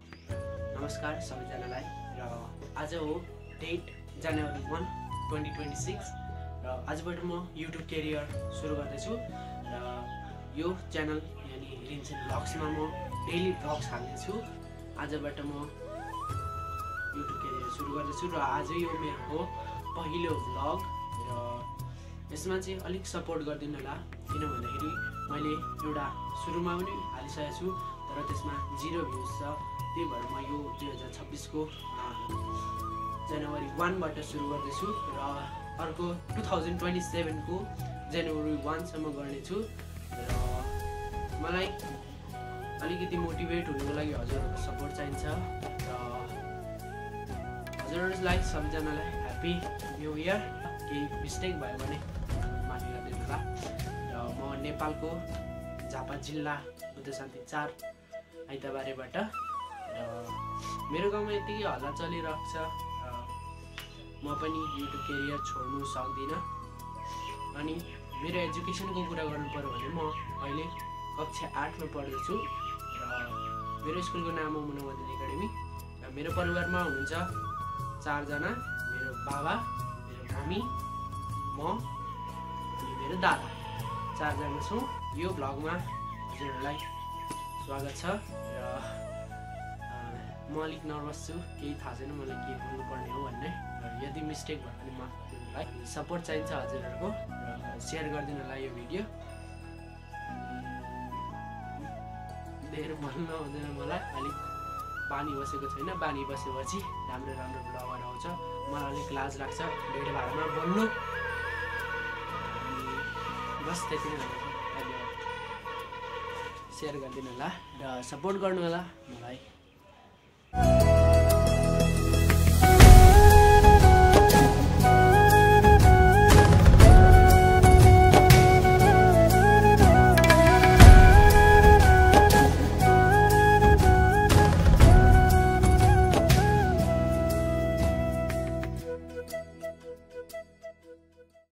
नमस्कार सबैजनालाई र आज हो डेट जनवरी 1, 2026 र आजबाट म युट्युब करियर सुरु गर्दैछु र यो च्यानल यानी रिन्चेन भ्लग्समा म डेली भ्लग्स हाल्नेछु। आजबाट म युट्युब करियर सुरु गर्दैछु र आज यो मेरो पहिलो भ्लग र यसमा चाहिँ अलिक सपोर्ट गरिदिनु होला, किन भन्दाखेरि मैले एउटा सुरुमा पनि हालिसकेको छु तर त्यसमा 0 भ्युज छ। त्यही भएर म यो 2026 को जनवरी 1 बाट सुरु गर्दैछु र अर्को 2027 को जनवरी 1 सम्म गर्नेछु र मलाई अलिकति मोटिभेट हुनुको लागि हजुरहरूको सपोर्ट चाहिन्छ र हजुरहरूलाई सबैजनालाई ह्यापी न्यू इयर। केही मिस्टेक भयो भने माफी गरिदिनु होला। र म नेपालको झापा जिल्ला बुद्ध शान्ति 4 आइतबारेबाट मेरो गाउँमा यतिकै हल्ला चलिरहेको छ। म पनि युट्युब करियर छोड्नु सक्दिनँ। अनि मेरो एजुकेसनको कुरा गर्नु पर्यो भने म अहिले कक्षा 8 मा पढ्दैछु र मेरो स्कुलको नाम हो मनोवन्जन एकाडेमी। र मेरो परिवारमा हुनुहुन्छ 4 जना, मेरो बाबा, मेरो मम्मी, म अनि मेरो दादा, 4 जना छौँ। यो भ्लगमा हजुरहरूलाई स्वागत छ र म अलिक नर्भस छु, केही थाहा छैन मलाई के बोल्नुपर्ने हो भन्ने। यदि मिस्टेक भयो भने माफ गरिदिनुलाई। सपोर्ट चाहिन्छ हजुरहरूको र सेयर गरिदिनु होला यो भिडियो। धेरै भन्नु आउँदैन मलाई, अलिक बानी बसेको छैन। बानी बसेपछि राम्रो राम्रो भ्लगहरू आउँछ। मलाई अलिक लाज लाग्छ भिडियो भाडामा बोल्नु। बस त्यति नै हो। धन्यवाद। सेयर गरिदिनु होला र सपोर्ट गर्नु होला मलाई।